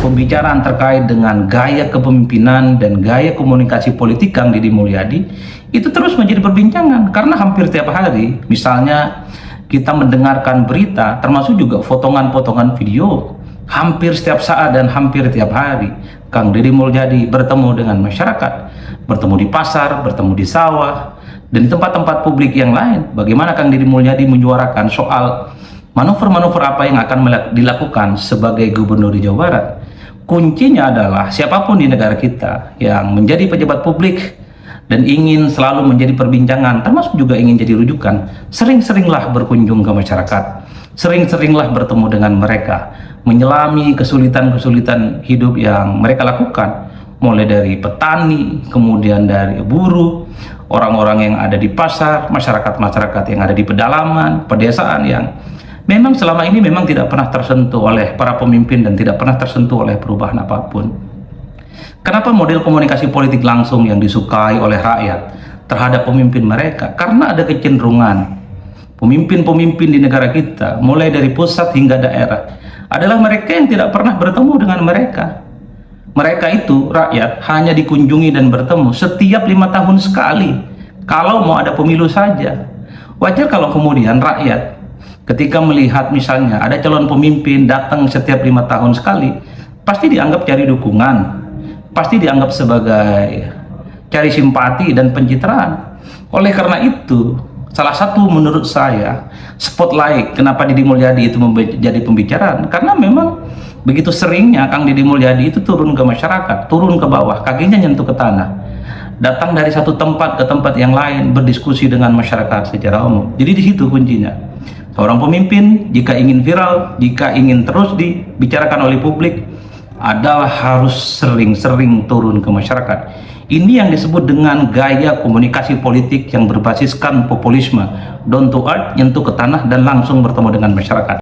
pembicaraan terkait dengan gaya kepemimpinan dan gaya komunikasi politik Kang Deddy Mulyadi itu terus menjadi perbincangan karena hampir tiap hari misalnya kita mendengarkan berita termasuk juga potongan-potongan video hampir setiap saat dan hampir tiap hari Kang Deddy Mulyadi bertemu dengan masyarakat, bertemu di pasar, bertemu di sawah dan di tempat-tempat publik yang lain. Bagaimana Kang Deddy Mulyadi menyuarakan soal manuver-manuver apa yang akan dilakukan sebagai gubernur di Jawa Barat. Kuncinya adalah siapapun di negara kita yang menjadi pejabat publik dan ingin selalu menjadi perbincangan, termasuk juga ingin jadi rujukan, sering-seringlah berkunjung ke masyarakat, sering-seringlah bertemu dengan mereka, menyelami kesulitan-kesulitan hidup yang mereka lakukan, mulai dari petani, kemudian dari buruh, orang-orang yang ada di pasar, masyarakat-masyarakat yang ada di pedalaman, pedesaan yang memang selama ini memang tidak pernah tersentuh oleh para pemimpin dan tidak pernah tersentuh oleh perubahan apapun. Kenapa model komunikasi politik langsung yang disukai oleh rakyat terhadap pemimpin mereka? Karena ada kecenderungan pemimpin-pemimpin di negara kita, mulai dari pusat hingga daerah, adalah mereka yang tidak pernah bertemu dengan mereka. Mereka itu, rakyat, hanya dikunjungi dan bertemu setiap 5 tahun sekali. Kalau mau ada pemilu saja. Wajar kalau kemudian rakyat ketika melihat misalnya ada calon pemimpin datang setiap 5 tahun sekali, pasti dianggap cari dukungan, pasti dianggap sebagai cari simpati dan pencitraan. Oleh karena itu, salah satu menurut saya spotlight kenapa Deddy Mulyadi itu menjadi pembicaraan, karena memang begitu seringnya Kang Deddy Mulyadi itu turun ke masyarakat, turun ke bawah, kakinya nyentuh ke tanah, datang dari satu tempat ke tempat yang lain, berdiskusi dengan masyarakat secara umum. Jadi di situ kuncinya. Seorang pemimpin jika ingin viral, jika ingin terus dibicarakan oleh publik, adalah harus sering-sering turun ke masyarakat. Ini yang disebut dengan gaya komunikasi politik yang berbasiskan populisme, down to earth, nyentuh ke tanah dan langsung bertemu dengan masyarakat.